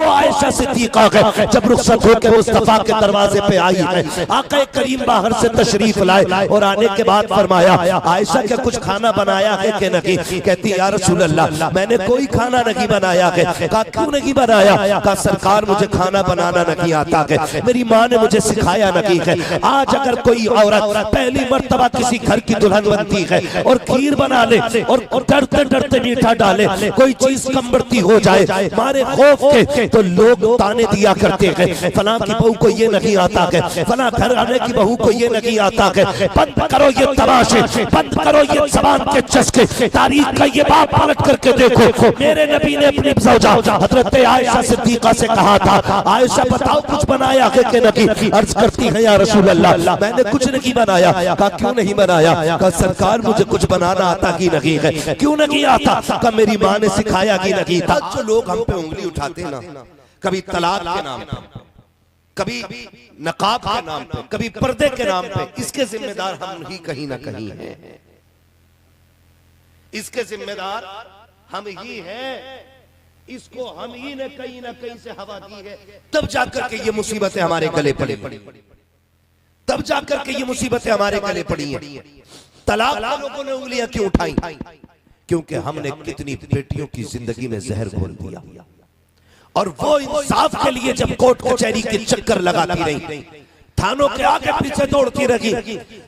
वो आयशा सिद्दीका है जब रुखसत होकर मुस्तफा के दरवाजे पे आई है, आका करीम बाहर से तशरीफ लाए और आने के बाद फरमाया आयशा क्या कुछ खाना बनाया है कि नहीं? कहती या रसूल अल्लाह मैंने कोई खाना नहीं बनाया है। कहा क्यों नहीं बनाया? कहा सरकार मुझे खाना बनाना नहीं आता है, मेरी माँ ने मुझे सिखाया नहीं है। आज अगर कोई औरत पहली मर्तबा किसी घर की दुल्हन बनती है और खीर बना ले और डरते डरते मीठा डाले, कोई चीज कम बढ़ती हो जाए मारे खौफ के, तो लोग ताने दिया करते हैं फलां की बहू को ये नहीं आता है, फलां घर आने की बहू को ये नहीं आता है। बंद करो ये तमाशे, बंद करो ये ज़बान के चस्के, तारीख का ये बात पलट करके देखो। मेरे नबी ने अपनी ज़ौजा हज़रत आयशा सिद्दीका से कहा था आयशा बताओ कुछ बनाया है कि नहीं? अर्ज करती है या रसूल अल्लाह मैंने कुछ नहीं बनाया। कहा क्यों नहीं बनाया? कहा सरकार मुझे कुछ बनाना आता की नहीं है। क्यों नहीं आता? कहा मेरी माँ ने सिखाया की नहीं था। जो लोग हम पे उंगली उठाते ना, कभी तलाक के नाम पे, कभी नकाब के नाम पे, कभी पर्दे के नाम पे, इसके जिम्मेदार हम ही कहीं ना कहीं हैं। इसके जिम्मेदार हम ही हैं। इसको हम ही ने कहीं ना कहीं से हवा दी है, तब जाकर के ये मुसीबतें हमारे गले पड़ी, तब जाकर के ये मुसीबतें हमारे गले पड़ी हैं। तलाक लोगों ने उंगलियां क्यों उठाई? क्योंकि हमने कितनी बेटियों की जिंदगी में जहर घोल दिया, और वो इंसाफ के लिए जब कोर्ट कचहरी के चक्कर लगाती रही, थानों के आगे पीछे दौड़ती रही,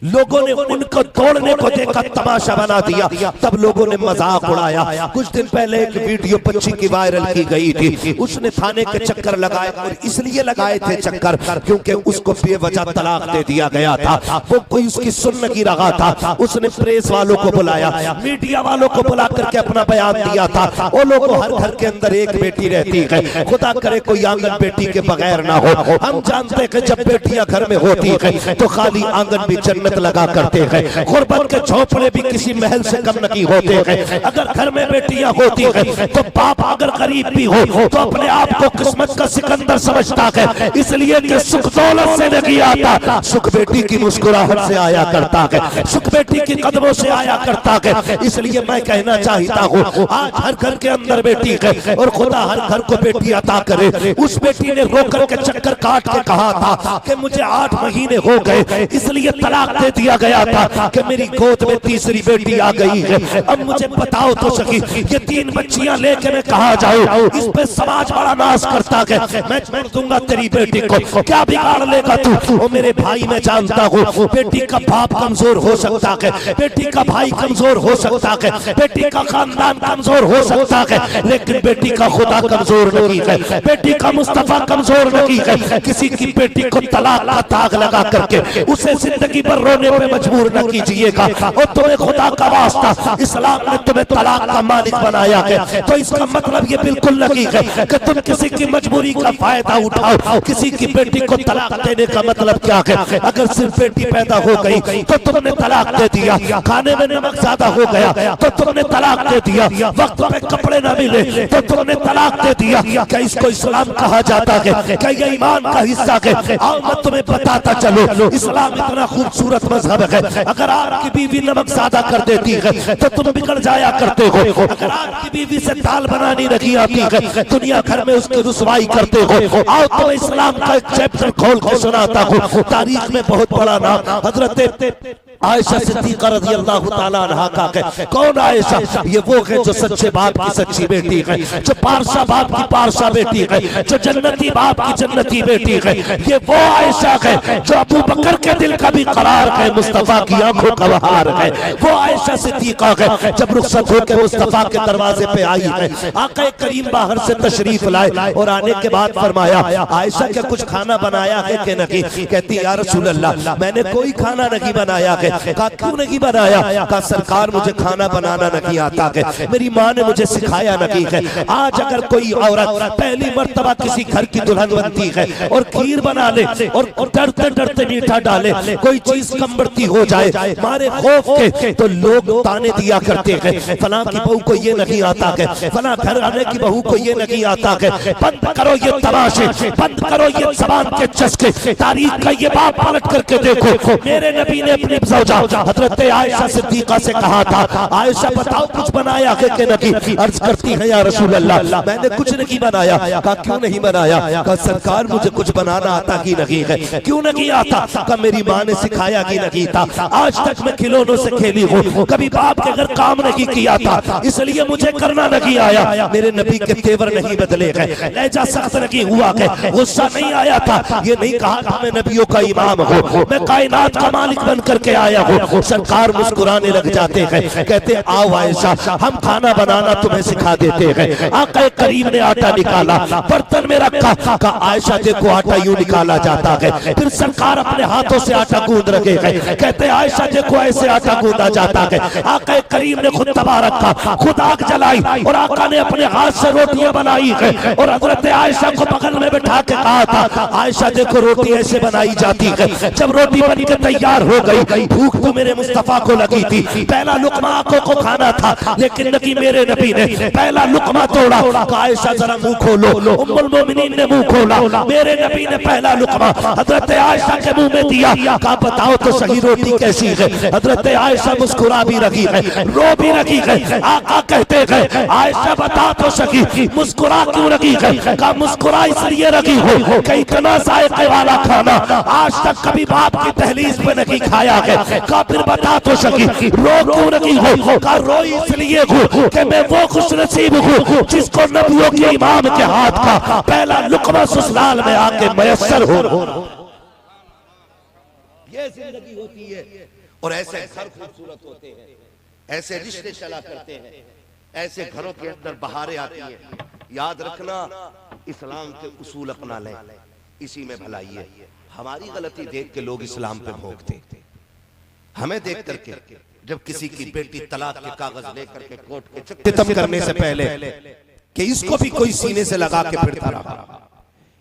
लोगों ने उनको दौड़ने को देखा तमाशा बना दिया, तब लोगों ने मजाक उड़ाया। कुछ दिन पहले एक वीडियो बच्ची की वायरल की गई थी, उसने थाने के चक्कर लगाए, और इसलिए लगाए थे चक्कर क्योंकि उसको बेवजह तलाक दे दिया गया था। वो कोई उसकी सुन नहीं रहा था। उसने प्रेस वालों को बुलाया, मीडिया वालों को बुला करके अपना बयान दिया था। वो लोगों हर घर के अंदर एक बेटी रहती है, खुदा करे कोई आंगन बेटी के बगैर ना हो। हम जानते हैं कि जब बेटियां घर में होती है तो खाली आंगन भी जन्नत लगा करते हैं, गुर्बत के झोंपड़े भी किसी महल से कम नहीं होते हैं। अगर घर में बेटियां होती है तो बाप अगर गरीब भी हो तो अपने आप को किस्मत का सिकंदर समझता है, इसलिए कि सुख दौलत से नहीं आता, सुख बेटी की मुस्कुराहट से आया करता है, सुख बेटी की कदमों से आया करता है। इसलिए मैं कहना चाहता हूँ आज हर घर के अंदर बेटी है और खुदा हर घर को बेटी अता करे। उस बेटी ने रोकर के चक्कर काट के कहा था कि मुझे 8 महीने हो गए, इसलिए तलाक दे दिया गया था कि मेरी गोद में तीसरी बेटी आ गई है। अब मुझे बताओ तो सकी ये 3 बच्चियां लेके मैं कहा जाऊं? इस पे समाज बड़ा नाश करता है। मैं छोड़ दूंगा तेरी बेटी को, क्या बिगाड़ लेगा तू? ओ मेरे भाई मैं जानता हूँ बेटी का बाप कमजोर हो सकता है, बेटी का भाई कमजोर हो सकता है, बेटी का खानदान कमजोर हो सकता है, लेकिन बेटी का खुदा कमजोर नहीं है, बेटी का मुस्तफा कमजोर नहीं है। किसी की बेटी को तलाक का ताग लगा करके उसे जिंदगी पर रोने पे मजबूर न कीजिएगा। और तुम्हें खुदा का वास्ता इस्लाम ने तुम्हें तलाक का मालिक बनाया है, तो इसका मतलब ये बिल्कुल नहीं है कि तुम किसी की मजबूरी का फायदा उठाओ। किसी की बेटी को तलाक देने का मतलब क्या है? अगर सिर्फ बेटी पैदा हो गई तो तुमने तलाक दे दिया, खाने में नमक ज्यादा हो गया तो तुमने तलाक दे दिया, वक्त पे कपड़े न मिले तो तुमने तलाक दे दिया। क्या इसको इस्लाम कहा जाता है? क्या ये ईमान का हिस्सा है? आओ मैं तुम्हें बताता चलो, इस्लाम इतना खूबसूरत मजहब है। अगर आपकी बीवी नमक ज्यादा कर देती है तो तुम बिगड़ जाया करते हो। अगर आपकी बीवी से दाल बनानी नहीं आती है, दुनिया भर में उसकी रुसवाई करते हो। आओ तो इस्लाम का एक चैप्टर खोल के सुनाता हूँ। तारीख में बहुत बड़ा नाम हजरत आयशा सिद्दीका रज़ियल्लाहु ताला अन्हा का है। कौन आयशा? ये वो है जो सच्चे बाप की सच्ची बेटी है, जो पारसा बाप की पारसा बेटी है, जो जन्नती बाप की जन्नती बेटी है। ये वो आयशा है जो अबू बकर के दिल का भी करार है, मुस्तफा की आंखों का बहार है। वो आयशा सिद्दीका है जब रुखसत होकर मुस्तफा के दरवाजे पे आई है, आका करीम बाहर से तशरीफ लाए और आने के बाद फरमाया आयशा क्या कुछ खाना बनाया है कि नहीं? कहती या रसूल अल्लाह मैंने कोई खाना नहीं बनाया है। कहा क्यों नहीं बनाया? कहा सरकार मुझे खाना बनाना नहीं आता है, मेरी माँ ने मुझे सिखाया नहीं है। आज अगर कोई औरत पहली मर्तबा किसी घर की दुल्हन बनती है और खीर बना ले और डरते डरते मीठा डाले, कोई चीज कम बढ़ती हो जाए मारे खौफ के, तो लोग ताने दिया करते हैं फलां की बहू को ये नहीं आता है, फलां घर आने की बहू को ये नहीं आता है। बंद करो ये तमाशे, बंद करो ये ज़बान के चस्के, तारीख का ये बात पलट करके देखो। मेरे नबी ने अपने ज़ौजा हजरत आयशा सिद्दीक़ा से कहा था, आयशा बताओ कुछ बनाया है कि नहीं? अर्ज करती है या रसूल अल्लाह मैंने कुछ नहीं बनाया। कहा क्यों नहीं बनाया? कहा सरकार मुझे कुछ बनाना आता ही नहीं है। क्यों नहीं आता? कहा मेरी माँ ने सिखाया ही नहीं था, आज तक मैं खिलौनों से खेली हूँ, कभी बाप के घर काम नहीं किया था, इसलिए मुझे करना नहीं आया। मेरे नबी के तेवर नहीं बदले गए, लहजा सख्त नहीं हुआ है, गुस्सा नहीं आया था, ये नहीं कहा था मैं नबियों का इमाम हूँ, मैं कायनात का मालिक बन करके आया हूँ। सरकार मुस्कुराने लग जाते हैं, कहते आओ आयशा हम खाना बनाना तुम्हें सिखा देते हैं। आका करीम ने आटा निकाला, बर्तन में रखा, कहा आयशा देखो आटा यूं निकाला जाता है। फिर सरकार अपने हाथों से आटा गूंद रखे हैं, कहते आयशा देखो ऐसे आटा गूंदा जाता है। आका करीम ने खुद तवा रखा, खुद आग जलाई और आका ने अपने हाथ से रोटियां बनाई है और हजरत आयशा को बगल में बैठा के कहा था आयशा देखो रोटी ऐसे बनाई जाती है। जब रोटी बन के तैयार हो गई, भूख तो मेरे मुस्तफा को लगी थी, पहला लुकमा आंखों को खाना था, लेकिन नबी मेरे नबी ने पहला लुकमा तोड़ा, आयशा जरा मुंह खोलो, उम्मुल मोमिनीन ने मुंह खोला, मेरे नबी ने पहला लुकमा हजरत आयशा के मुंह में दिया। कहा बताओ तो सही रोटी कैसी है? हजरत आयशा मुस्कुरा भी रही है, रो भी रही है। आका कहते हैं आयशा बता तो सही मुस्कुरा क्यों रही है? कहा मुस्कुरा इसलिए रही हो कि इतना जायके वाला खाना आज तक कभी बाप की दहलीज पे नहीं खाया है। कहा फिर बता तो सही रो क्यों रही हो? कहा रो इसलिए हूँ कि मैं वो खुशनसीब हूँ जिसको नबियों के इमाम के हाथ का पहला लुकमा ससुराल में आके मयस्सर हो। ये जिंदगी होती है और ऐसे घर खूबसूरत होते हैं, ऐसे रिश्ते चला करते हैं, ऐसे घरों के अंदर बहारें आती है। याद रखना इस्लाम के उसूल अपना लें, इसी में भलाई है। हमारी गलती देख के लोग इस्लाम पे भोंकते, हमें देख करके जब किसी की बेटी तलाक के कागज लेकर के कोर्ट के खत्म करने से पहले कि इसको भी कोई सीने से लगा के फिरता रहा,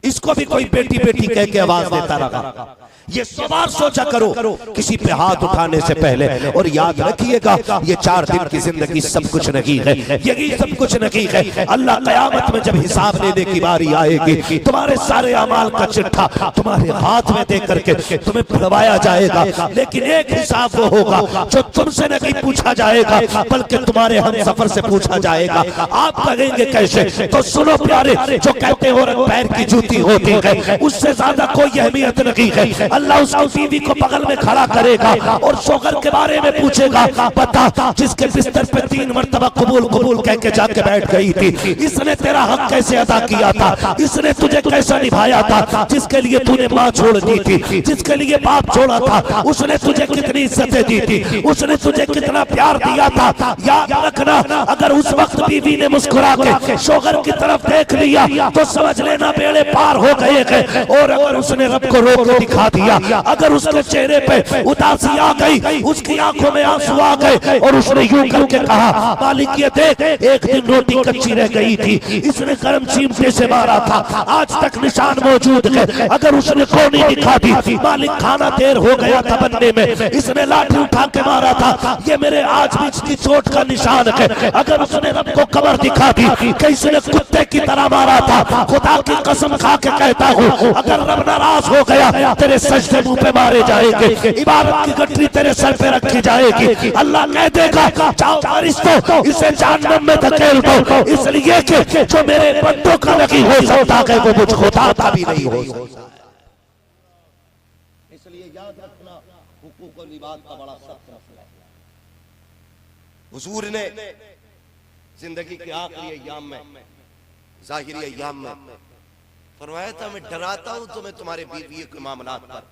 इसको भी कोई बेटी बेटी कह के आवाज देता रहा। ये 100 बार सोचा करो किसी पे हाथ उठाने से पहले, और याद रखिएगा ये 4 दिन की जिंदगी सब कुछ नहीं है, यही सब कुछ नहीं है। अल्लाह कयामत में जब हिसाब लेने की बारी आएगी, तुम्हारे सारे अमाल का चिट्ठा तुम्हारे हाथ में दे करके तुम्हें पढ़वाया जाएगा, लेकिन एक हिसाब वो होगा जो तुमसे नहीं पूछा जाएगा बल्कि तुम्हारे हम सफर से पूछा जाएगा। आप कहेंगे कैसे? तो सुनो प्यारे, जो कहते हो पैर की जूती होती है उससे ज्यादा कोई अहमियत नहीं है। अल्लाह उसकी बीवी को बगल में खड़ा करेगा और शोहर के बारे में पूछेगा, बता जिसके बिस्तर पे 3 मरतबा कबूल कबूल कह के जाके बैठ गई थी, इसने तेरा हक कैसे अदा किया था? इसने तुझे कैसा निभाया था? जिसके लिए तूने माँ छोड़ दी थी, जिसके लिए बाप छोड़ा था, उसने तुझे कितनी इज्जतें दी थी, उसने तुझे कितना प्यार दिया था। याद रखना, अगर उस वक्त बीवी ने मुस्कुरा के शोहर की तरफ देख लिया तो समझ लेना बेड़े पार हो गए हैं। और अगर उसने रब को रोक के दिखा दिया, अगर उसके चेहरे पे उदासी आ गई, उसकी आंखों में आंसू आ गए और उसने यूं करके कहा मालिक ये देख, एक दिन रोटी कच्ची रह गई थी, इसने गर्म चिमटे से मारा था, आज तक निशान मौजूद है। अगर उसने कोनी दिखा दी, मालिक खाना देर हो गया था बनने में, इसने लाठी उठा के मारा था, ये मेरे आज भी इसकी चोट का निशान है। अगर उसने रब को कमर दिखा दी कि इसने कुत्ते की तरह मारा था, खुदा की कसम खा के कहता हूँ अगर रब नाराज हो गया तेरे सजदे मुंह पे मारे जाएंगे, इबादत की गठरी तेरे सर पे रखी जाएगी। अल्लाह कह देगा जाओ फरिश्तों इसे जहन्नम में धकेल दो, इसलिए कि जो मेरे बंदों का नहीं हो सकता है वो मुझ खुदा का भी नहीं हो सकता। इसलिए याद रखना हुकूक और लिबास का बड़ा सख्त मसला है। हुजूर ने जिंदगी के आखिरी अय्याम में, ज़ाहिरी अय्याम में फरमाया था मैं डराता हूं तुम्हें तुम्हारे बीवियों के मामलात पर,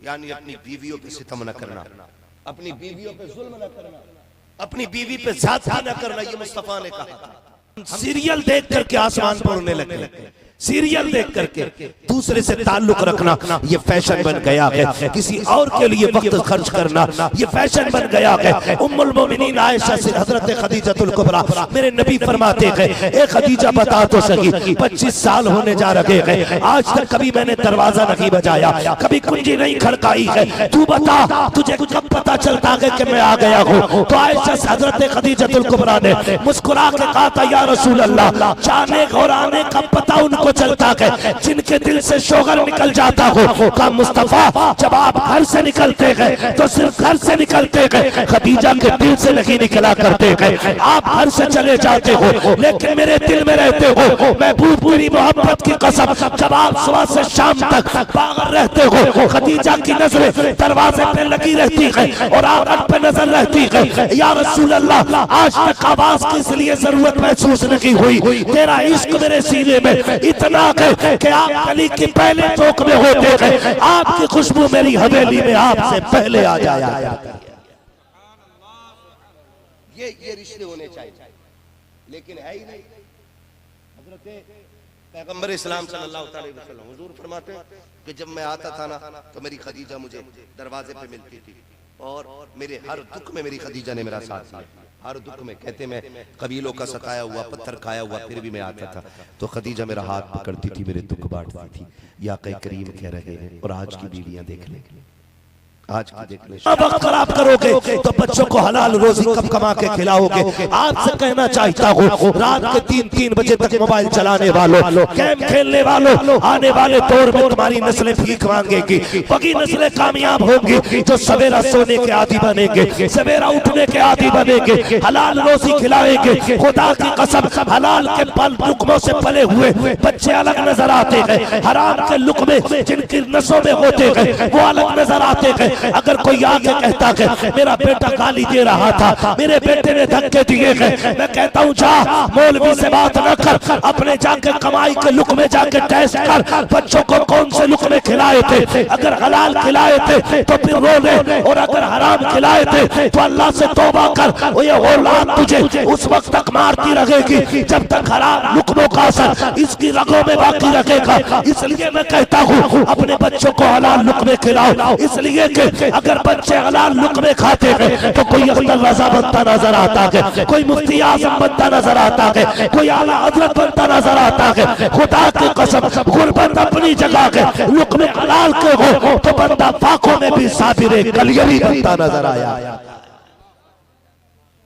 यानी अपनी बीवियों पे सितम न करना, अपनी बीवियों पे जुल्म न करना, अपनी बीवी पे ज़्यादती न करना, ये मुस्तफा ने कहा था। सीरियल देख करके आसमान पर उड़ने लगे, सीरियल देख करके दूसरे से ताल्लुक रखना ये फैशन बन गया है, किसी और के लिए वक्त खर्च करना ये फैशन बन गया है। उम्मुल मोमिनीन आयशा से हजरत खदीजतुल कुबरा मेरे नबी फरमाते हैं, ए खदीजा बता तो सही 25 साल होने जा रहे हैं, आज तक कभी मैंने दरवाजा नहीं बजाया, कभी कुंजी नहीं खड़काई है, तू बता तुझे कब पता चलता है कि मैं आ गया हूँ? तो आयशा से हजरत खदीजतुल कुबरा ने मुस्कुरा के कहा था या रसूल अल्लाह, जाने और आने का पता उनको वो चलता गए जिनके दिल से शोगर निकल जाता हो। कहा मुस्तफा जब आप घर से निकलते गए तो सिर्फ घर से निकलते गए, खदीजा के दिल से नहीं निकला करते गए। आप घर से चले जाते हो लेकिन मेरे दिल में रहते हो। महबूब पूरी मोहब्बत की कसम, जब आप सुबह से शाम तक बाहर रहते हो, खदीजा की नजरें दरवाजे पे लगी रहती है और आंगन पे नजर रहती है। या रसूल अल्लाह, आज तक आवाज की इसलिए जरूरत महसूस नहीं हुई, तेरा इश्क मेरे सीने में इतना है कि आप गली की पहले चौक में होते गए, आपकी खुशबू मेरी हवेली में आपसे पहले आ जाया। ये रिश्ते होने चाहिए, लेकिन है ही नहीं। हजरत पैगंबर इस्लाम सल्लल्लाहु अलैहि वसल्लम हुजूर फरमाते हैं कि जब मैं आता था ना तो मेरी खदीजा मुझे दरवाजे पे मिलती थी और मेरे हर दुख में मेरी खदीजा ने मेरा साथ दिया। हर दुख में, कहते मैं कबीलों का सताया हुआ, पत्थर खाया हुआ, फिर भी मैं आता था तो खदीजा मेरा हाथ पकड़ती थी, मेरे दुख बांटती थी। या कई करीम कह रहे हैं। और आज की बीवियां देख लें, आज की देख लें, वक्त खराब करोगे तो बच्चों को हलाल रोजी कब कमा के खिलाओगे। आपसे कहना चाहता हूँ, रात के 3-3 बजे तक मोबाइल चलाने वालों, गेम खेलने वालों, आने वाले दौर में तुम्हारी नस्लें भीख मांगेगी। वही नस्लें कामयाब होंगी जो सवेरा सोने के आदी बनेंगे, सवेरा उठने के आदी बनेंगे, हलाल रोजी खिलाएंगे। खुदा की कसम, हलाल के पल लुकमों से पले हुए बच्चे अलग नजर आते हैं, हराम के लुकमे जिनकी नसों में होते हैं वो अलग नजर आते हैं। अगर कोई आके कहता है मेरा बेटा गाली दे रहा था, मेरे बेटे ने धक्के दिए हैं, मैं कहता हूँ जा मौलवी से बात न कर, अपने जाके कमाई के लुकमे जाके टेस्ट कर बच्चों को कौन से लुकमे खिलाए थे। अगर हलाल खिलाए थे तो फिर रो ले, और अगर हराम खिलाए थे तो अल्लाह से तौबा कर। वो ये औलाद तुझे उस वक्त तक मारती रहेगी जब तक हराम लुकमों का असर इसकी रगों में बाकी रखेगा। इसलिए मैं कहता हूँ अपने बच्चों को हलाल लुकमे खिलाओ, इसलिए अगर बच्चे हलाल लुकमे खाते हैं तो कोई अख्तर रजा बनता नजर आता है, कोई मुफ्ती आजम बनता नजर आता है, कोई आला हजरत बनता नजर आता है। खुदा की कसम, गुर्बत अपनी जगह है, लुकमे हलाल के हो तो बंदा फाकों में भी साबिरे कलियरी बनता नजर आया।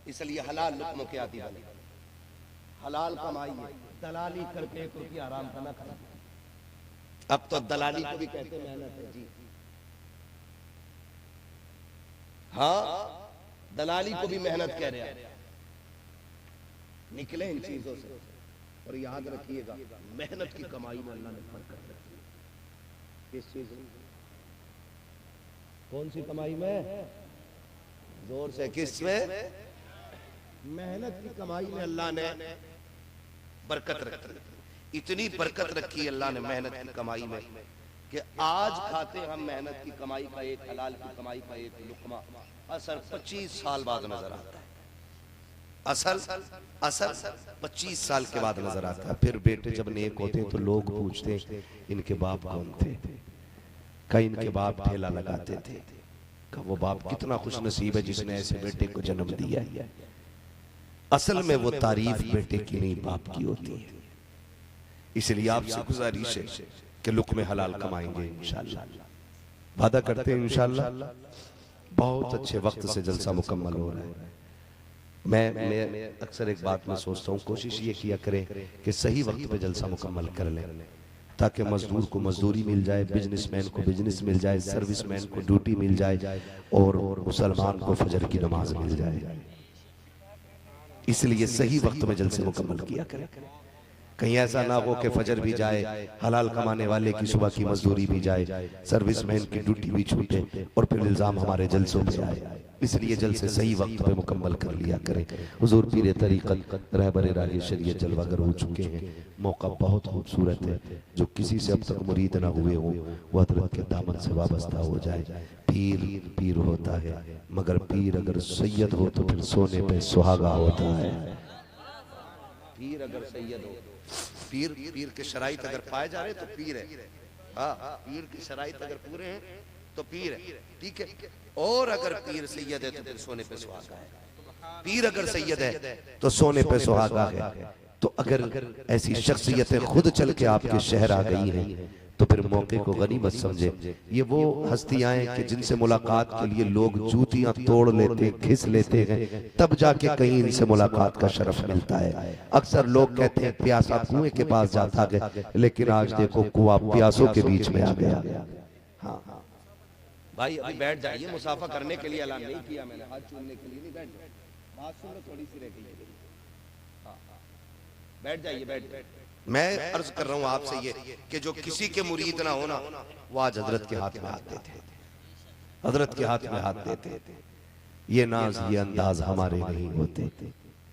इसलिए हलाल लुकमों के आदी बने, हलाल कमाइए, दलाली करके 1 रुपया आराम का ना खाना। अब तो दलाली को भी कहते मेहनत है जी। हाँ, दलाली को भी मेहनत कह रहे हैं। निकले इन चीजों से और याद रखिएगा मेहनत की कमाई में अल्लाह ने बरकत रखी। किस चीज में? कौन सी कमाई में? जोर से, किस में? मेहनत की कमाई में अल्लाह ने बरकत रखी। इतनी बरकत रखी अल्लाह ने मेहनत की कमाई में कि आज खाते हम मेहनत की कमाई का एक, हलाल की कमाई का एक लुकमा, असर 25 साल बाद नजर आता है। असर 25 साल के बाद नजर आता है। फिर बेटे जब नेक होते हैं तो लोग पूछते हैं इनके बाप कौन थे। कहीं इनके बाप ठेला लगाते थे, का वो बाप कितना खुश नसीब है जिसने ऐसे बेटे को जन्म दिया है। असल में वो तारीफ बेटे की नहीं बाप की होती है। इसलिए आपसे गुजारिश है कि लुक में हलाल कमाएंगे इंशाल्लाह, वादा करते हैं इंशाल्लाह। बहुत अच्छे वक्त से जलसा मुकम्मल हो रहा है। मैं अक्सर एक बात में सोचता हूँ, कोशिश ये किया करें कि सही वक्त पे जलसा मुकम्मल कर लें ताकि मजदूर को मजदूरी मिल जाए, बिजनेसमैन को बिजनेस मिल जाए, सर्विसमैन को ड्यूटी मिल जाए और मुसलमान को फजर की नमाज मिल जाए। इसलिए सही वक्त में जलसे मुकम्मल किया करें। कहीं ऐसा ना हो कि फजर भी जाए, हलाल कमाने वाले की सुबह की मजदूरी भी जाए, सर्विसमैन की ड्यूटी भी छूटे और फिर इल्जाम हमारे जलसों पे आए। इसलिए जलसे सही वक्त पे मुकम्मल कर लिया करें। हुजूर पीर तरीक़त रहबर राह शरीयत जलवागर हो चुके हैं। मौका बहुत खूबसूरत है। जो किसी से अब तक मुरीद ना हुए हो वो हज़रत के दामन से वाबस्ता हो जाए। पीर पीर होता है, मगर पीर अगर सैयद हो तो फिर सोने पे सुहागा होता है। पीर अगर सैयद हो, पीर के शराइत अगर पाए जा रहे तो पीर है। हाँ, पीर की शराइत अगर पूरे हैं तो पीर है, ठीक है। और अगर पीर सैयद है तो फिर सोने पे सुहागा है। पीर अगर सैयद है तो सोने पे सुहागा है। तो अगर ऐसी शख्सियतें खुद चल के आपके शहर आ गई हैं तो फिर मौके को गनीमत समझे। ये वो हस्तियां हैं कि जिनसे मुलाकात के लिए लोग जूतियां तोड़ लेते, घिस लेते हैं, तब जाके कहीं इनसे मुलाकात का शरफ मिलता है। अक्सर लोग कहते हैं प्यासा कुएं के पास जाता है, लेकिन आज देखो कुआं प्यासों के बीच में आ गया। हाँ भाई अभी बैठ जाइए, मुसाफा करने के लिए ऐलान नहीं किया मैंने, हाथ चूमने के लिए नहीं, बैठ जाइए, बात सुन लो थोड़ी सी रह गई। हाँ बैठ जाइए, बैठ जाइए। मैं अर्ज कर रहा हूं आपसे ये कि जो किसी के मुरीद ना हो ना, वो आज हजरत के हाथ में हाथ देते, हजरत के हाथ में हाथ देते। ये नाज ये अंदाज हमारे नहीं होते,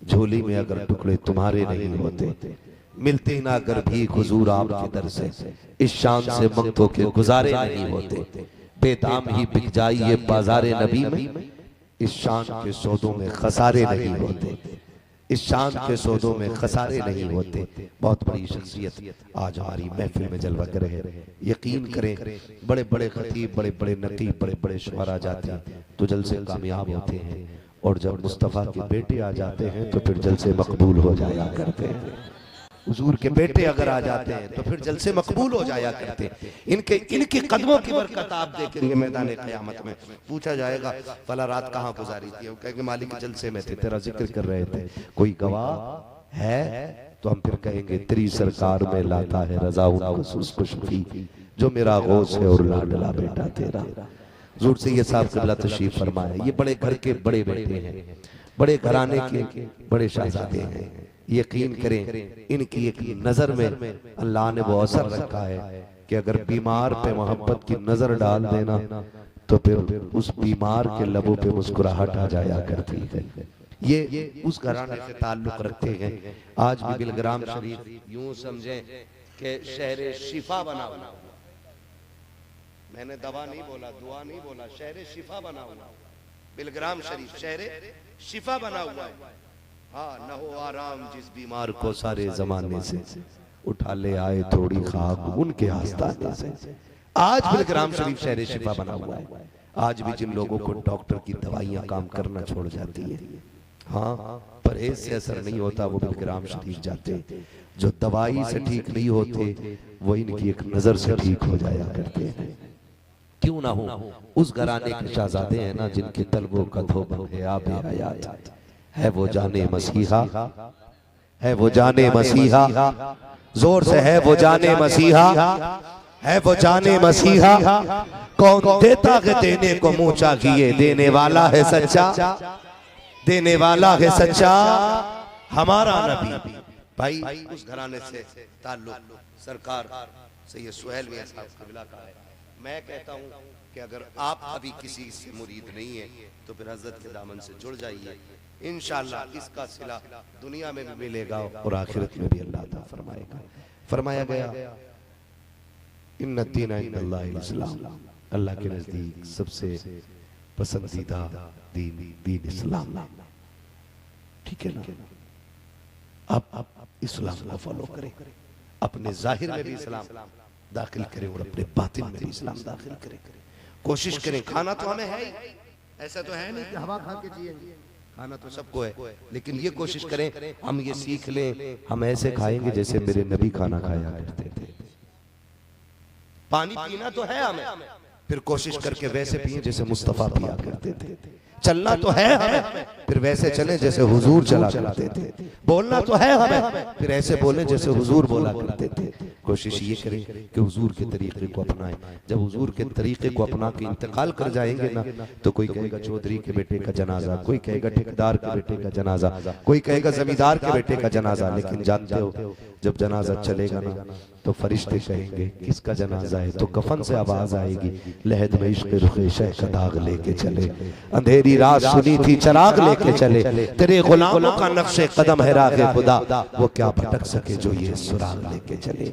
झोली में अगर टुकड़े तुम्हारे नहीं होते, मिलते ना अगर भी हुजूर आपके दर से, इस शान से वक्तों के गुजारे नहीं होते, बेदाम ही बिक जाई ये बाजारे नबी में, इस शान के सौदों में खसारे नहीं होते, इस शान के सौदों में खसारे नहीं होते। बहुत बड़ी शख्सियत आज हमारी महफिल में जलवा कर है। यकीन करें बड़े बड़े खतीब, बड़े बड़े नकीब, बड़े बड़े शुआरा जाते हैं तो जलसे कामयाब होते हैं, और जब मुस्तफ़ा के बेटे आ जाते हैं तो फिर जलसे मकबूल हो जाया करते हैं। हुजूर के बेटे अगर आ जाते हैं तो फिर जलसे मकबूल हो जाया करते हैं। इनके इनके कदमों की बरकत आप देखेंगे मैदान क़यामत में। पूछा जाएगा फला रात कहाँ गुजारी थी, वो कहेंगे मालिक जलसे में थे, तेरा जिक्र कर रहे थे, कोई गवाह है? तो हम फिर कहेंगे तेरी सरकार में लाता है रजा उसको शफी, जो मेरा गौस है और लाडला बेटा तेरा। हुजूर से ये साहब क़िबला तशरीफ फरमाया, ये बड़े घर के बड़े बेटे हैं, बड़े घराने के बड़े शहजादे हैं। यकीन करें इनकी एक नजर में अल्लाह ने वो असर रखा है कि अगर बीमार पे मोहब्बत की नजर डाल देना तो फिर उस बीमार के लबों पे मुस्कुराहट आ जाया करती है। ये उस घराने से ताल्लुक रखते हैं। आज भी बिलग्राम शरीफ यूं समझें कि शहर शिफा बना हुआ, मैंने दवा नहीं बोला, दुआ नहीं बोला, शहर शिफा बना हुआ बिलग्राम शरीफ, शहर शिफा बना हुआ है। हाँ न हो आराम जिस बीमार को सारे जमाने से, उठा ले आए थोड़ी खाक उनके आस्ताने से। आज बिलग्राम शरीफ शहर शिफा बना हुआ है। आज भी जिन लोगों को डॉक्टर की दवाइयां काम करना छोड़ जाती है, हाँ परहेज से असर नहीं होता, वो बिलग्राम शरीफ जाते। जो दवाई से ठीक नहीं होते वो इनकी एक नजर से ठीक हो जाया करते हैं। क्यों ना हो उस घराने के शहजादे हैं ना जिनके तलबों का धोबन है आबे हयात है, वो जाने मसीहा है, वो जाने मसीहा, जोर से है वो जाने मसीहा है, वो जाने मसीहा। कौन देता है देने को मुंह चाहिए, देने वाला है सच्चा, देने वाला है सच्चा हमारा नबी। भाई उस घराने से ताल्लुक सरकार सैयद सुहेल मियां साहब क़िबला का है। मैं कहता हूँ कि अगर आप अभी किसी से मुरीद नहीं है तो फिर हजरत के दामन से जुड़ जाइए, इंशाअल्लाह इसका सिला दुनिया में भी मिलेगा और आखिरत में भी अल्लाह अता फरमाएगा। फरमाया गया इन्ना दीन इंदल्लाहिल इस्लाम, अल्लाह के नजदीक सबसे पसंदीदा दीन इस्लाम। ठीक है ना? आप इस्लाम को फॉलो करें, अपने जाहिर में भी इस्लाम दाखिल करें और अपने बातिन में भी इस्लाम दाखिल करें। कोशिश करें, खाना तो हमें है ही, ऐसा तो है नहीं कि हवा खा के जिएंगे, खाना तो सबको है, लेकिन ये कोशिश करें हम ये सीख लें हम ऐसे खाएंगे जैसे मेरे नबी खाना खाया करते थे। पानी पीना तो है हमें, फिर कोशिश करके वैसे पिए जैसे मुस्तफा पिया करते थे। चलना तो है हमें, फिर वैसे चले जैसे हुजूर चला करते थे। बोलना तो है हमें, फिर ऐसे बोले जैसे हुजूर बोला करते थे। कोशिश ये करें कि हुजूर के तरीके को अपनाएं। जब हुजूर के तरीके को अपना के इंतकाल कर जाएंगे ना, तो कोई कहेगा चौधरी के बेटे का जनाजा, कोई कहेगा ठेकेदार के बेटे का जनाजा, कोई कहेगा जमींदार के बेटे का जनाजा। लेकिन जानते हो जब जनाजा चलेगा ना तो फरिश्ते कहेंगे किसका जनाजा है, तो कफन से आवाज आएगी लहद में इश्क़ रुख़े शह का दाग लेके चले, अंधेरी रात सुनी थी चराग लेके चले, तेरे गुलामों का नक्शे कदम है रागे खुदा, वो क्या भटक सके जो ये सुराग लेके चले।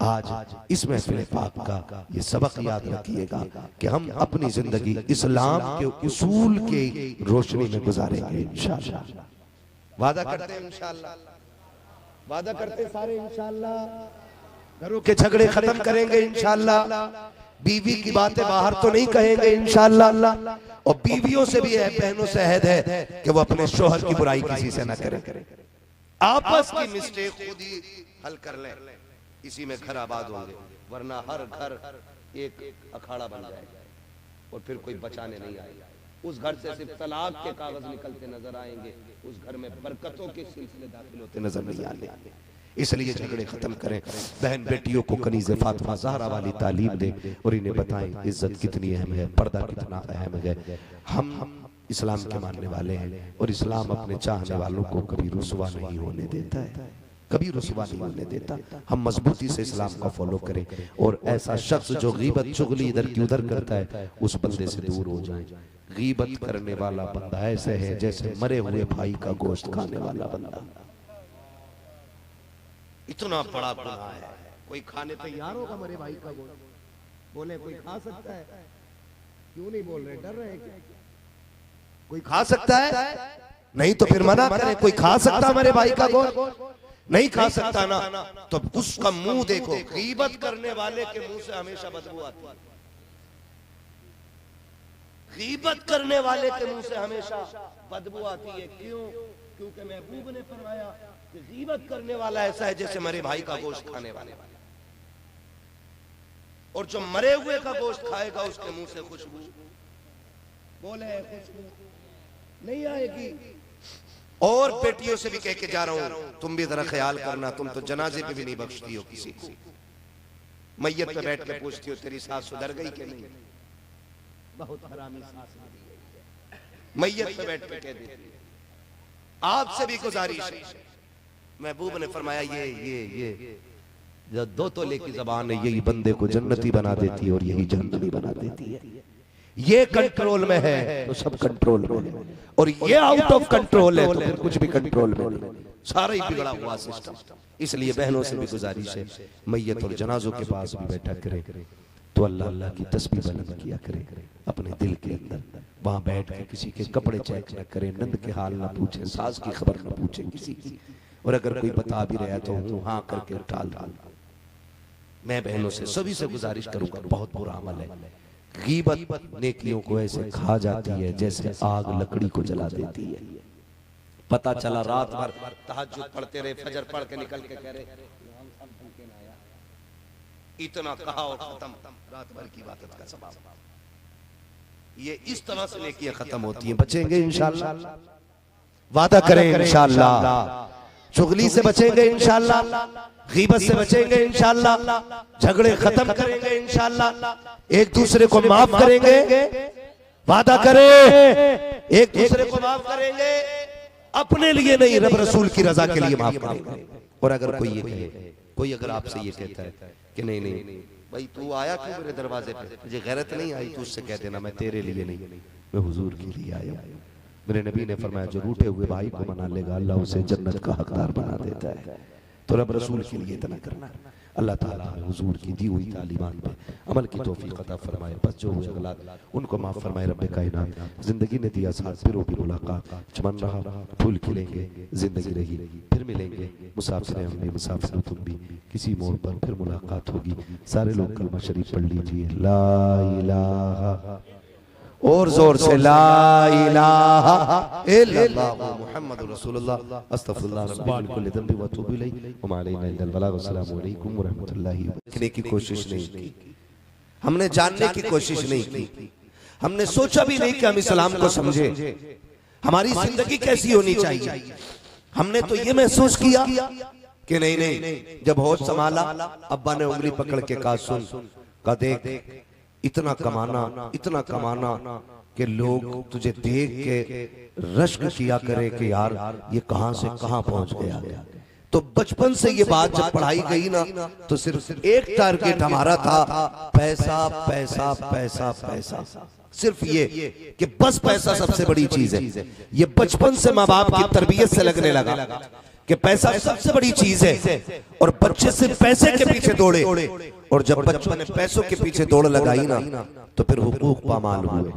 आज इस महफिल पाक का ये सबक याद रखिएगा कि हम अपनी जिंदगी इस्लाम के उसूल के रोशनी में गुजारेंगे इंशाअल्लाह। वादा करते हैं इंशाअल्लाह, वादा करते सारे इंशाअल्लाह। घरों के झगड़े खत्म करेंगे इंशाअल्लाह, बीवी की बातें बाहर तो नहीं कहेंगे इंशाअल्लाह, और बीवियों से भी है, बहनों से अहद है कि वो अपने शोहर की बुराई किसी से ना करें, आपस की मिस्टेक खुद ही हल कर लें। इसी में घर आबाद होंगे, वरना हर घर एक अखाड़ा बन जाएगा और फिर कोई बचाने नहीं आएगा। उस घर से सिर्फ तलाक के कागज निकलते नजर आएंगे, उस घर में बरकतों के सिलसिले दाखिल होते नजर नहीं आने। इसलिए झगड़े खत्म करें, बहन बेटियों को कनीज़े फातिमा ज़हरा वाली तालीम दें और इन्हें बताएं इज्जत कितनी अहम है, पर्दा कितना अहम है। हम इस्लाम के मानने वाले हैं और इस्लाम अपने चाहने वालों को कभी रुसवा नहीं होने देता है, कभी रुसवा नहीं होने देता। हम मजबूती से इस्लाम का फॉलो करें और ऐसा शख्स जो गीबत चुगली इधर की उधर करता है उस बंदे से दूर हो जाए। गीबत करने वाला बंदा ऐसे है जैसे मरे हुए भाई का गोश्त खाने वाला बंदा। इतना बड़ा गुनाह है। कोई खाने तैयार होगा मरे भाई का गोश्त? बोले कोई खा सकता है? क्यों नहीं बोल रहे, डर रहे क्या? कोई खा सकता है? नहीं तो फिर मना करें। कोई खा सकता मेरे भाई का गोश्त? नहीं खा सकता ना, तो उसका मुंह देखो। गीबत करने वाले के मुंह से हमेशा बदबू आती है। गीबत करने वाले के मुंह से हमेशा बदबू आती है। क्यों? क्योंकि महबूब ने फरमाया कि गीबत करने वाला ऐसा है जैसे मरे भाई का गोश्त खाने वाले, और जो मरे हुए का गोश्त खाएगा उसके मुंह से खुशबू, बोले खुशबू नहीं आएगी। और बेटियों से भी कह के जा रहा हूं, तुम भी जरा ख्याल करना, तुम तो जनाजे पे भी नहीं बख्शती हो किसी को। मैयत पे बैठ के पूछती हो तेरी सास सुधर गई कि नहीं? बहुत हरामी सास है। मैयत पे बैठ के कह देती है। आपसे भी गुजारिश है, महबूब ने फरमाया ये जो दो तोले की जबान है यही बंदे को जन्नती बना देती है और यही जहन्नमी बना देती है। ये कंट्रोल में है तो सब कंट्रोल में है, और ये आउट ऑफ कंट्रोल है तो फिर कुछ भी कंट्रोल में नहीं, सारा ही बिगड़ा हुआ सिस्टम। इसलिए बहनों से भी गुजारिश है, मैयत और जनाजों के पास भी बैठा करें तो अल्लाह अल्लाह की तस्बीह बुलंद किया करें अपने दिल के अंदर। वहां बैठ के किसी के कपड़े चेक न करें, नंद के हाल ना पूछे, सास की खबर न पूछे किसी की, और अगर कोई बता भी रहा तो हाँ करके टाल डाल। मैं बहनों से सभी से गुजारिश करूंगा, बहुत बुरा अमल है। गीबत नेकियों को ऐसे खा जाती है जैसे आग लकड़ी को जला देती है। पता चला रात भर तहज्जुद पढ़ते रहे, फजर पढ़ के निकल के कह रहे इतना कहा और खत्म, रात भर की इबादत का सवाब। ये इस तरह से नेकियां खत्म होती हैं। बचेंगे इंशाअल्लाह, वादा करें इंशाअल्लाह, चुगली से बचेंगे इंशाअल्लाह, गीबत से बचेंगे इंशाअल्लाह, झगड़े खत्म करेंगे इंशाअल्लाह, एक दूसरे को माफ करेंगे, वादा करें एक दूसरे को माफ करेंगे, अपने लिए नहीं रब रसूल की रजा के लिए माफ करेंगे। और अगर कोई ये कहे, कोई अगर आपसे ये कहता है कि नहीं नहीं भाई तू आया क्यों मेरे दरवाजे पे, मुझे गैरत नहीं आई, तू उससे कह देना मैं तेरे लिए नहीं, मैं हुजूर के लिए आया हूं। मेरे नबी ने फरमाया जो रूठे हुए भाई को मना लेगा अल्लाह उसे जन्नत का हकदार बना देता है। तो रब रसूल के लिए इतना करना। अल्लाह ताला हुजूर की दी हुई तालीमात पे अमल की तौफीक अता फरमाए, बस जो हुए गलत उनको माफ फरमाए रब्बे कायनात। जिंदगी ने दिया साथ, फिर भी मुलाकात, चमन रहा फूल खिलेंगे, जिंदगी रही फिर मिलेंगे, मुसाफिर हम भी मुसाफिर तुम भी, किसी मोड़ पर फिर मुलाकात होगी। सारे लोग कलमा शरीफ पढ़ लीजिए, ला इलाहा, और जोर से ला इलाहा इल्लल्लाह मुहम्मदुर रसूलुल्लाह अस्तगफिरुल्लाह रब्बी मिन कुल्ली ज़ंबि व अतूबु इलैहि व मा अलैना इल्लल बलाग। अस्सलामु अलैकुम व रहमतुल्लाहि। देखने की कोशिश नहीं की, हमने जानने की कोशिश नहीं की, हमने सोचा भी नहीं कि हम इस्लाम को समझे, हमारी जिंदगी कैसी होनी चाहिए। हमने तो ये महसूस किया कि नहीं नहीं, जब होश संभाला अब्बा ने उंगली पकड़ के कहा सुन, का देख इतना कमाना कि लोग तुझे देख के रश्क किया करे कि यार ये कहां से कहां पहुंच गया। तो बचपन से ये बात जब पढ़ाई गई ना तो सिर्फ एक टारगेट हमारा था, पैसा पैसा पैसा पैसा, सिर्फ ये कि बस पैसा सबसे बड़ी चीज है। ये बचपन से माँ बाप की तरबियत से लगने लगा कि पैसा सबसे बड़ी चीज है, और बच्चे सिर्फ पैसे के पीछे दौड़े, और जब बच्चों ने पैसों के पीछे दौड़ लगाई ना तो फिर हुकूक पामाल हुए,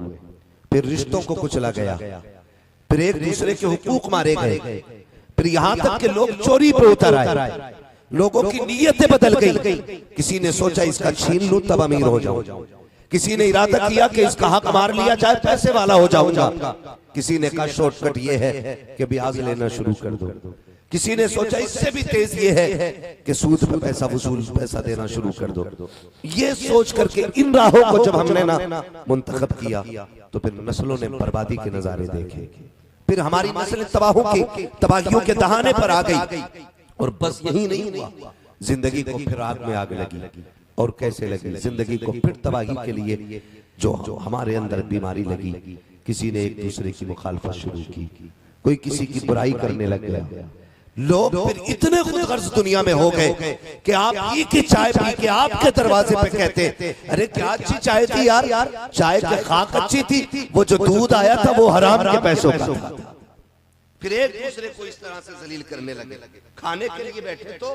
फिर रिश्तों को कुचला गया, फिर एक दूसरे के हुकूक मारे गए, फिर यहां तक कि लोग चोरी पे उतर आए, लोगों की नीयतें बदल गई। किसी ने सोचा इसका छीन लूं तब अमीर हो जाऊं, किसी ने इरादा किया कि इसका हक मार लिया जाए पैसे वाला हो जाऊंगा, किसी ने कहा शॉर्टकट ये है कि ब्याज लेना शुरू कर दो, किसी ने सोचा इससे भी तेज ये है कि सूद पे पैसा वसूल, पैसा देना शुरू कर दो। ये सोच करके इन राहों को जब हमने ना मुंतखब किया तो फिर नस्लों ने बर्बादी के नजारे देखे, फिर हमारी नस्लें तबाहियों के दहाने पर आ गई। और बस यही नहीं हुआ, जिंदगी को फिर आग में आग लगी। और कैसे लगी जिंदगी को फिर तबाही के लिए जो हमारे अंदर बीमारी लगी, किसी ने एक दूसरे की मुखालफत शुरू की, कोई किसी की बुराई करने लग गया। लोग फिर इतने खुदगर्ज दुनिया में हो गए कि आप ही की चाय पी के आपके दरवाजे पे कहते अरे क्या अच्छी चाय थी यार, चाय की खाक अच्छी थी, वो जो दूध आया था वो हराम के पैसों का था। फिर एक दूसरे को इस तरह से जलील करने लगे। खाने के लिए बैठे तो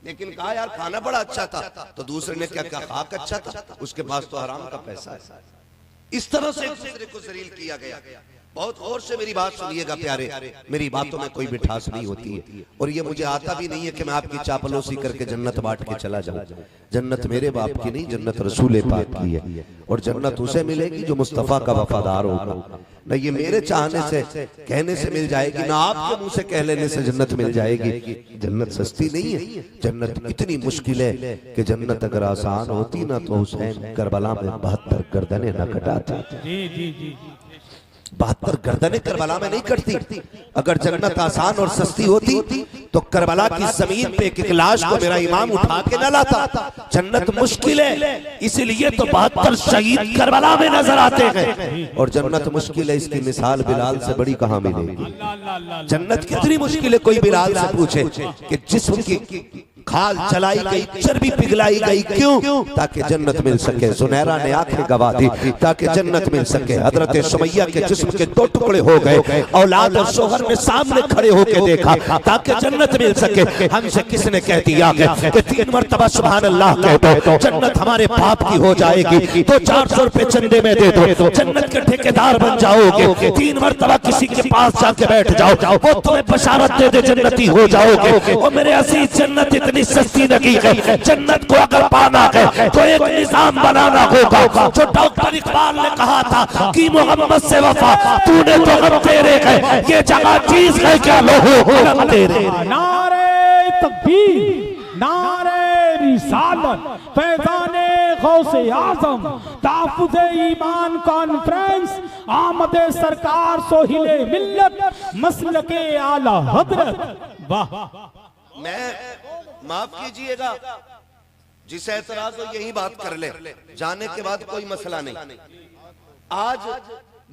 लेकिन कहा यार खाना बड़ा अच्छा था, तो दूसरे ने क्या कहा खाक अच्छा था, उसके पास तो हराम का पैसा है। इस तरह से एक दूसरे को जलील किया गया। बहुत गौर से मेरी बात सुनिएगा प्यारे, मेरी बातों में कोई मिठास नहीं होती है और ये मुझे आता भी नहीं है कि मैं आपकी चापलूसी करके जन्नत बांट के चला जाऊं। जन्नत मेरे बाप की नहीं, जन्नत रसूल पाक की है और जन्नत उसे मिलेगी जो मुस्तफा का वफादार होगा। न ये मेरे चाहने से कहने से मिल जाएगी, ना आपके मुंह से कह लेने से जन्नत मिल जाएगी। जन्नत सस्ती नहीं है, जन्नत इतनी मुश्किल है कि जन्नत अगर आसान होती ना तो हुसैन करबला में 72 गर्दनें न कटाते। 72 गर्दनें करबला में नहीं कटती। अगर जन्नत आसान और सस्ती होती तो करबला की जमीन पे एक लाश को मेरा इमाम उठा के न लाता। जन्नत मुश्किल है, इसीलिए तो 72 शहीद करबला में नजर आते हैं। और जन्नत मुश्किल है, इसकी मिसाल बिलाल से बड़ी कहां मिलेगी। जन्नत कितनी मुश्किल है, कोई बिलाल से पूछे कि जिस्म की खाल चलाई गई, चर्बी पिघलाई गई, क्यों? ताकि जन्नत मिल सके। सुनहरा ने आंखें गवा दी ताकि जन्नत मिल सके। हजरत सुमैया के जिस्म के 2 टुकड़े हो गए, औलाद और शोहर ने सामने खड़े होकर देखा ताकि जन्नत मिल सके। हमसे किसने कह दिया कि 3 मरतबा सुभान अल्लाह कह दो जन्नत हमारे बाप की हो जाएगी, तो 400 रुपए चंदे में दे दो, जन्नत के ठेकेदार बन जाओगे। 3 मरतबा किसी के पास जाके बैठ जाओ, वो तुम्हें बशारत दे दे जन्नती हो जाओगे। और मेरे अजीज जन्नत इतनी सस्ती नहीं है। जन्नत को अगर पाना है तो एक निजाम बनाना होगा। जो डॉक्टर इकबाल ने कहा था कि मोहम्मद से वफा तूने तो हम तेरे है, ये जगह चीज है क्या लोगों तेरे। नारे तकबीर, नारे रिसालत, फैज़ाने गौसे आज़म, ताफ़ुज़े ईमान कॉन्फ्रेंस, आमदे सरकार सोहिले मिल्लत, मसलके आला हज़रत। वाह। मैं माफ कीजिएगा, जिसे एतराज हो यही बात कर ले, जाने के बाद कोई मसला नहीं। आज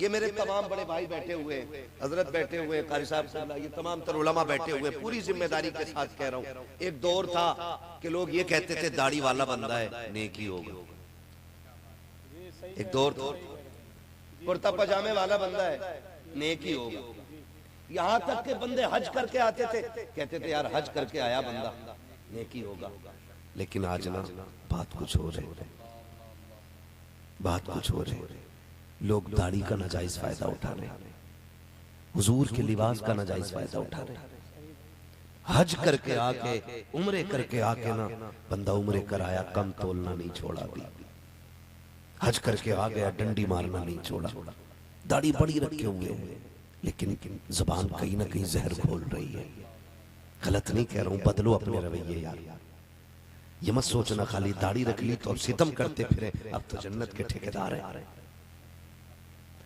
ये मेरे तमाम बड़े भाई बैठे हुए हैं, हजरत बैठे हुए हैं, कारी साहब, ये तमाम तर उलमा बैठे हुए, पूरी जिम्मेदारी के साथ कह रहा हूँ। एक दौर था कि लोग ये कहते थे दाढ़ी वाला बंदा है नेकी होगा। एक दौर था कुर्ता पजामे वाला बंदा है नेकी होगा। यहाँ तक के बंदे हज करके आते थे, कहते थे यार हज करके आया बंदा नेकी होगा। लेकिन आज ना बात कुछ हो रही, बात कुछ हो रही। लोग दाढ़ी का नाजायज फायदा उठा रहे, हुजूर के लिबास का नाजायज फायदा उठा रहे। हज करके आके उम्रे करके आके ना बंदा उम्रे कराया, कम तोलना नहीं छोड़ा भी। हज करके आ गया, डंडी मारना नहीं छोड़ा। दाढ़ी बड़ी रखे हुए हैं, लेकिन जुबान कहीं ना कहीं जहर घोल रही है। गलत नहीं कह रहा हूं, बदलो अपने रवैये यार। ये मत सोचना खाली दाढ़ी रख ली तो अब सितम करते फिरे, अब तो जन्नत के ठेकेदार हैं।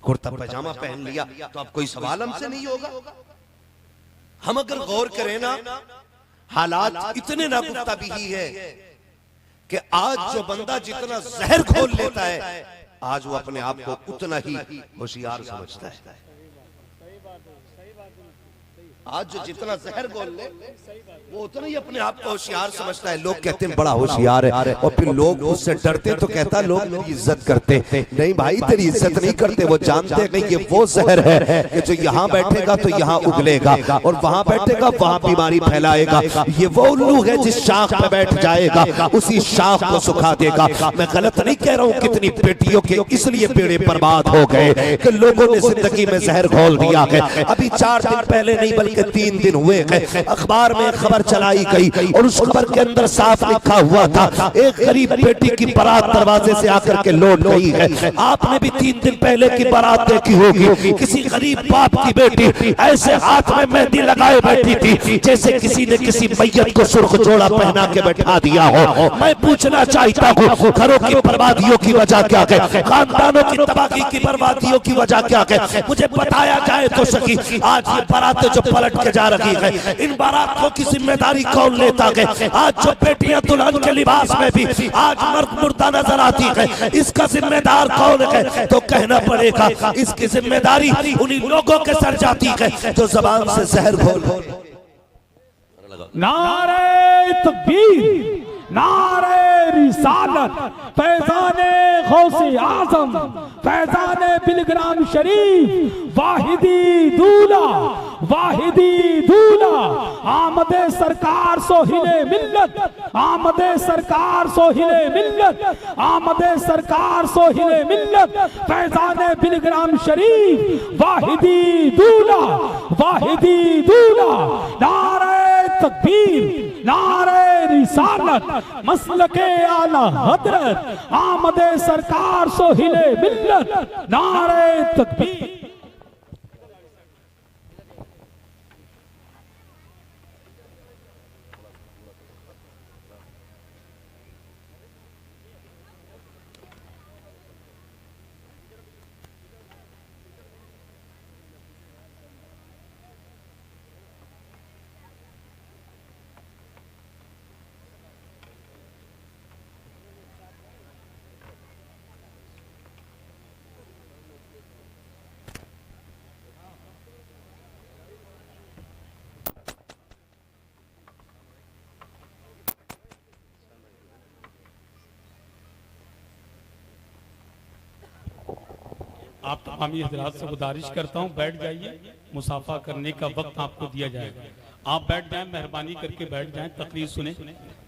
कुर्ता पजामा पहन लिया तो अब कोई सवाल हमसे नहीं होगा। हम अगर गौर करें ना, हालात इतने नागुफ्ता भी ही है कि आज जो बंदा जितना जहर घोल लेता है, आज वो अपने आप को उतना ही होशियार समझता है। आज जो जितना जहर घोल ले वो उतना ही अपने आप को होशियार समझता है। लोग कहते हैं बड़ा होशियार है, और फिर लोग उससे डरते तो कहता लोग मेरी इज्जत करते। नहीं भाई, तेरी इज्जत नहीं करते, वो जानते हैं कि ये वो जहर है कि जो यहाँ बैठेगा तो यहाँ उगलेगा, और वहां बैठेगा वहां बीमारी फैलाएगा। ये वो उल्लू है जिस शाख पे बैठ जाएगा उसी शाख को सुखा देगा। मैं गलत नहीं कह रहा हूँ। कितनी बेटियों के इसलिए बेड़े बर्बाद हो गए कि लोगों ने जिंदगी में जहर घोल दिया है। अभी 4 दिन पहले नहीं बल्कि के 3 दिन हुए हैं, अखबार में खबर चलाई गई और उस खबर के अंदर साफ लिखा हुआ था एक गरीब बेटी की बारात दरवाजे से आकर के लौट गई है। आपने भी 3 दिन पहले की बारात देखी होगी, किसी गरीब बाप की बेटी ऐसे हाथ में मेहंदी लगाए बैठी थी जैसे किसी ने किसी मैयत को सुर्ख जोड़ा पहना के बैठा दिया हो। मैं पूछना चाहता हूँ, घरों की बर्बादियों की वजह क्या है, खानदानों की तबाही की बर्बादियों की वजह क्या है, मुझे बताया जाए तो सकी। आज ये बारातें जो पलट के जा रही है, इन बारातों की जिम्मेदारी कौन लेता है? आज जो बेटियां दुल्हन के लिबास में भी आज मर्द मुर्दा नजर आती है, इसका जिम्मेदार कौन है? तो कहना पड़ेगा इसकी जिम्मेदारी उन्हीं लोगों के सर जाती है जो जबान से जहर घोल। नारे तकबीर, नारे रिसालत, फैज़ाने गौसे आज़म, फैज़ाने बिलग्राम शरीफ, वाहिदी दूल्हा, वाहिदी दूल्हा, आमदे सरकार सोहिले मिल्लत, आमदे सरकार सोहिले मिल्लत, आमदे सरकार सोहिले मिल्लत, फैज़ाने बिलग्राम शरीफ, वाहिदी दूल्हा, वाहिदी दूल्हा, नारे तकबीर, नारे रिसालत, मसलके आला हजरत, आमदे सरकार सोहिले मिल्लत, नारे तकबीर। आप तमामी हजरात से गुजारिश करता हूँ, बैठ जाइए, मुसाफा करने का वक्त आपको दिया जाएगा। आप बैठ जाएं, मेहरबानी करके बैठ जाएं, तकरीर सुने।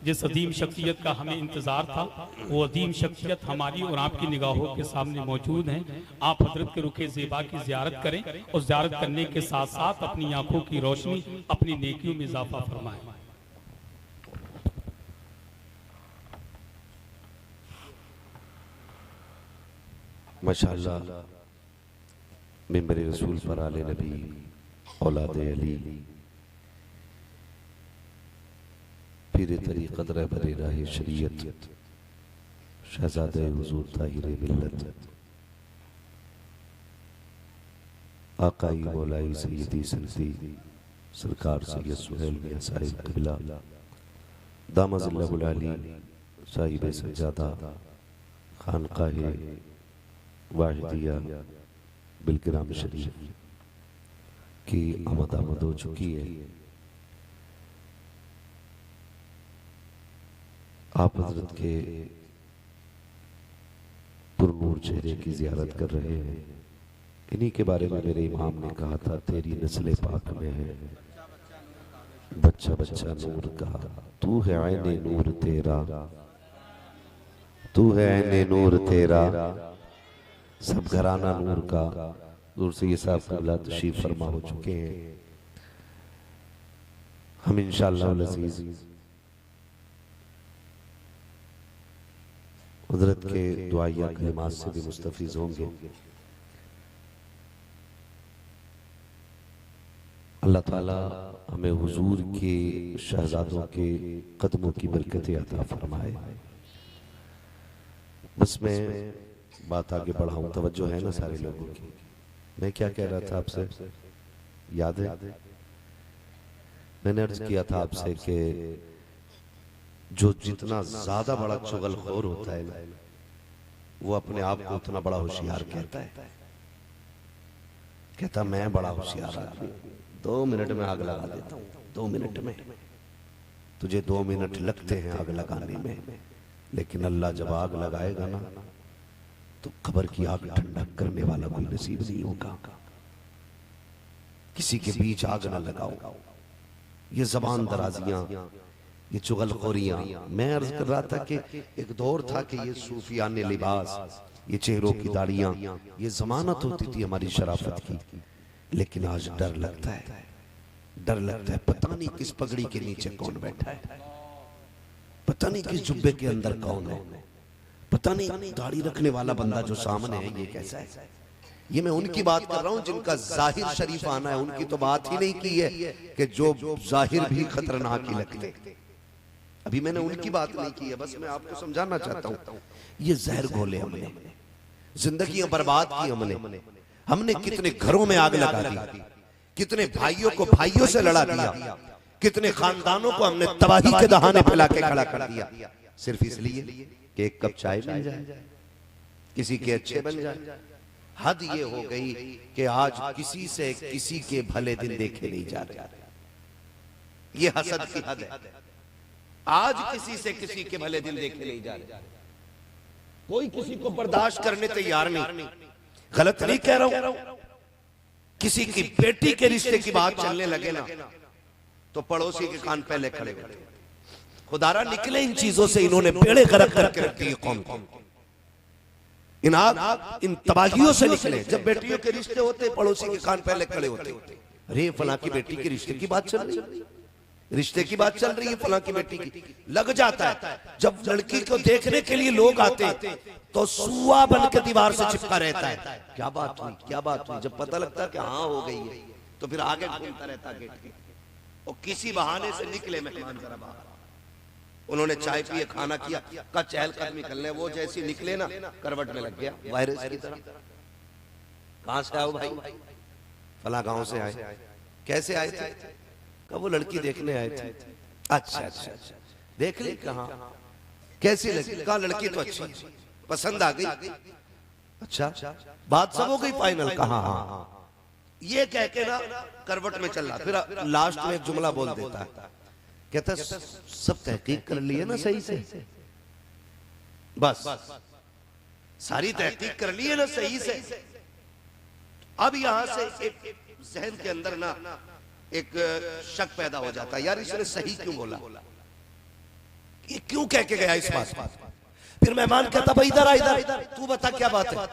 जिस अदीम शख्सियत का हमें इंतजार था, वो अदीम शख्सियत हमारी और आपकी निगाहों के सामने मौजूद है। आप हजरत के रुखे ज़ेबा की ज़ियारत करें और ज़ियारत करने के साथ साथ अपनी आंखों की रोशनी, अपनी नेकियों में इजाफा फरमाएं। माशाअल्लाह, मिंबर रसूल पर आले नबी, औलाद अली, पीर तरीक़त रहबर राह शरीयत, शहज़ादे हुज़ूर ताहिर मिल्लत, आकाई मौलाई सैयदी सनदी सरकार सैयद सुहैल मियां साहिब क़िबला, दामज़िल्लहुल आली साहिब सज्जादा, खानक़ाह वाहिदिया बिलग्राम शरीफ की आमद हो चुकी है। आप हजरत के पुरनूर चेहरे की ज़ियारत कर रहे हैं। इन्हीं के बारे में मेरे इमाम ने कहा था, तेरी नस्ल पाक में है बच्चा बच्चा नूर का, तू है ऐने नूर तेरा, तू है ऐने नूर तेरा, सब घराना नूर का। दूर से ये साहब क़िबला तशरीफ फरमा हो चुके हैं। हम इंशाअल्लाह अज़ीज़ कुदरत के दुआया कलिमात से भी मुस्तफ़ीज़ होंगे। अल्लाह ताला हमें हुजूर के शहजादों के कदमों की बरकतें अता फरमाए। बस मैं बात आगे बढ़ाऊं, तवज्जो है ना सारे लोगों की। मैं क्या कह रहा था आपसे, याद है? मैंने अर्ज किया था आपसे कि जो जितना ज्यादा बड़ा चुगलखोर होता है ना, वो अपने आप को उतना बड़ा होशियार कहता है। कहता मैं बड़ा होशियार आदमी, 2 मिनट में आग लगा देता हूँ। 2 मिनट में तुझे 2 मिनट लगते हैं आग लगाने में, लेकिन अल्लाह जब आग लगाएगा ना, तो कब्र की आग ठंडा करने वाला कोई नसीब नहीं होगा। किसी के बीच आग ना लगाओ। ये जबान दराजियां, ये चुगलखोरियां। मैं अर्ज कर रहा था कि एक दौर था कि ये सूफियाने लिबास, ये चेहरों की दाढ़ियां, ये जमानत होती थी हमारी शराफत की, लेकिन आज डर लगता है। डर लगता है, पता नहीं किस पगड़ी के नीचे कौन बैठा है, पता नहीं किस जुब्बे के अंदर कौन है, पता नहीं दाढ़ी रखने वाला बंदा जो सामने है ये कैसा है। ये मैं उनकी बात कर रहा हूं जिनका जाहिर शरीफ आना है, उनकी तो बात ही नहीं की है कि जो जाहिर भी खतरनाक ही लगते। अभी मैंने उनकी बात नहीं की है, बस मैं आपको समझाना चाहता हूं। ये जहर घोले हमने, जिंदगियां बर्बाद की हमने कितने घरों में आग लगा दी, कितने भाइयों को भाइयों से लड़ा दिया, कितने खानदानों को हमने तबाही के दहाने फैला के खड़ा कर दिया, सिर्फ इसलिए कि एक कप चाय मिल जाए, किसी के अच्छे बन जाए। हद ये हो गई कि आज किसी से किसी के भले दिन देखे नहीं जा रहे, ये हसद की हद है। आज किसी से किसी के भले दिन देखे नहीं जा रहे, कोई किसी को बर्दाश्त करने तैयार नहीं। गलत नहीं कह रहा हूं, किसी की बेटी के रिश्ते की बात चलने लगे ना तो पड़ोसी के कान पहले खड़े होते। खुदारा निकले इन चीजों से, इन्होंने बेड़े गर्क करके रख दिए कौम को, इन तबाहियों से निकले। जब बेटियों के रिश्ते होते पड़ोसी के कान पहले खड़े होते, अरे फलां की बेटी के रिश्ते की बात चल रही है, रिश्ते की बात चल रही है फलां की बेटी की, लग जाता है। जब लड़की को देखने के लिए लोग आते तो सुआ बन के दीवार से चिपका रहता है, क्या बात हुई क्या बात हुई। जब पता लगता है कि हाँ हो गई है तो फिर आगे घूमता रहता गेट के, और किसी बहाने से निकले मेहमान जरा बाहर, उन्होंने चाय पिए खाना किया का चहल कदमी कर ले, वो जैसी निकले ना करवट में लग गया वायरस की तरह। कहां से आओ भाई? फला गांव से आए। कैसे आए थे? कब वो लड़की देखने आए थे। अच्छा अच्छा देख ली, कहां कैसी लगी? कहा लड़की तो अच्छी, पसंद आ गई। अच्छा बात सब हो गई फाइनल? कहा हाँ। ये कह के ना करवट में चल रहा, फिर लास्ट में एक जुमला बोल देता है, कहता सब तहकीक कर लिए ना सही से, बस सारी तहकीक कर लिए ना सही से। अब यहां से एक जहन के अंदर ना एक शक पैदा हो जाता है, यार इसने सही क्यों बोला, ये क्यों कह के गया इस बात। फिर मेहमान कहता भाई इधर आ, इधर तू बता क्या बात है।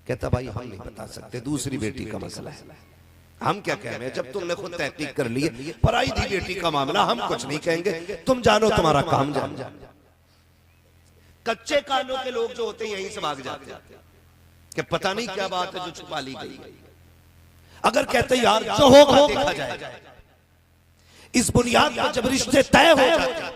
कहता भाई हम नहीं बता सकते, दूसरी बेटी का मसला है, हम क्या कह रहे हैं, जब तुमने खुद तहकीक कर ली है, पराई दी बेटी का मामला, हम कुछ नहीं कहेंगे, तुम जानो तुम्हारा काम जानो। कच्चे कानों के लोग जो होते हैं यहीं से भाग जाते हैं कि पता नहीं क्या बात है जो छुपा ली गई। अगर कहते यार जो होगा देखा जाएगा, इस बुनियाद पर जब रिश्ते तय हो जाते हैं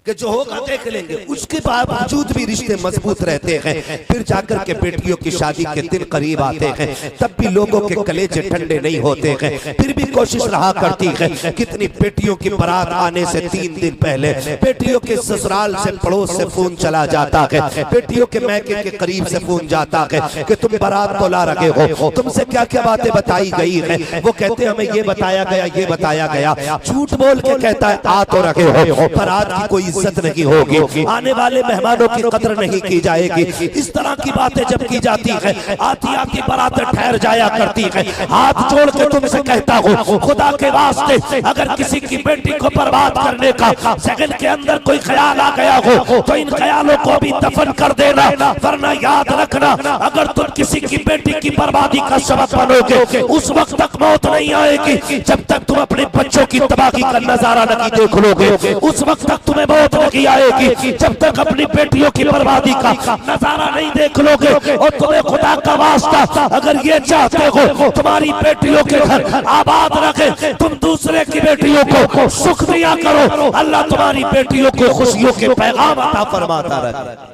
कि जो होगा देख लेंगे, उसके बावजूद भी रिश्ते मजबूत रहते हैं, फिर जाकर के बेटियों की शादी के दिन करीब आते हैं, तब भी लोगों के कलेजे ठंडे नहीं होते हैं, फिर भी कोशिश रहा करती है। कितनी बेटियों की बारात आने से 3 दिन पहले बेटियों के ससुराल से पड़ोस से फोन चला जाता है, बेटियों के मैके के करीब से फोन जाता है कि तुम बारात बुला रहे हो, तुमसे क्या क्या बातें बताई गई है। वो कहते हमें ये बताया गया, ये बताया गया, झूठ बोल के कहता है आ तो रहे हो, बारात की कोई इज्जत नहीं होगी, आने वाले मेहमानों की कदर नहीं की जाएगी। इस तरह की बातें जब की जाती है, आती आती बारात ठहर जाया करती है। हाथ जोड़ के तुमसे कहता हूँ खुदा के वास्ते, अगर किसी की बेटी को बर्बाद करने का सेकंड के अंदर कोई ख्याल आ गया हो तो इन ख्यालों को भी दफन कर देना, वरना याद रखना अगर तुम किसी की बेटी की बर्बादी का सबब बनोगे उस वक्त तक मौत नहीं आएगी जब तक तुम अपने बच्चों की तबाही का नजारा नहीं देख लोगे, उस वक्त तक तुम्हें मौत नहीं आएगी जब तक अपनी बेटियों की बर्बादी का नजारा नहीं देख लोगे। और तुम्हें खुदा का वास्ता अगर ये चाहते हो तुम्हारी बेटियों के घर आबाद रखे, तुम दूसरे की बेटियों को सुख दिया करो, अल्लाह तुम्हारी बेटियों को खुशियों के पैगाम अता फरमाता रहे।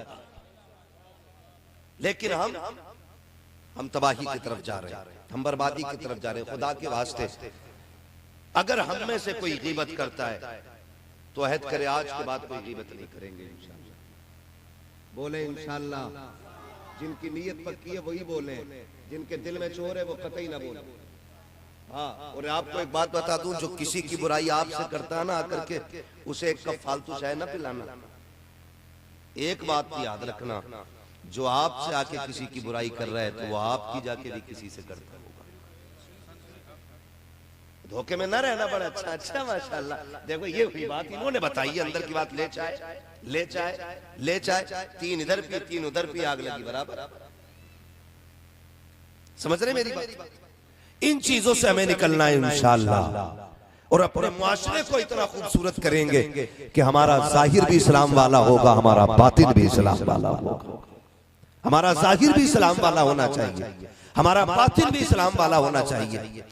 लेकिन हम तबाही की तरफ जा रहे हैं, हम बर्बादी की तरफ जा रहे हैं। खुदा के वास्ते अगर हम में से कोई गीबत करता है तो अहद करे आज के बाद कोई गीबत नहीं करेंगे इंशाअल्लाह। बोले इंशाअल्लाह, जिनकी नीयत पक्की है वही बोले, जिनके दिल में चोर है वो कतई ना बोले। हाँ, और आपको एक बात बता दूं, जो किसी की बुराई आपसे करता है ना आकर के, उसे एक कप फालतू चाय ना पिलाना। एक बात याद रखना, जो आपसे आके किसी की बुराई कर रहा है तो वो आपकी जाके भी किसी से करता होगा। धोखे में ना रहना। बड़ा अच्छा अच्छा माशाल्लाह। देखो ये हुई बात, इन्होंने बताई अंदर की बात। ले चाय ले चाय ले चाय, 3 इधर पी 3 उधर पी, आग लगी बराबर। समझ रहे मेरी बात? इन चीजों से हमें निकलना है इंशाअल्लाह, और अपने माशरे को इतना खूबसूरत करेंगे कि हमारा जाहिर भी इस्लाम वाला होगा, हमारा बातिन भी इस्लाम वाला होगा। हमारा जाहिर भी इस्लाम वाला होना चाहिए, हमारा बातिन भी इस्लाम वाला होना चाहिए।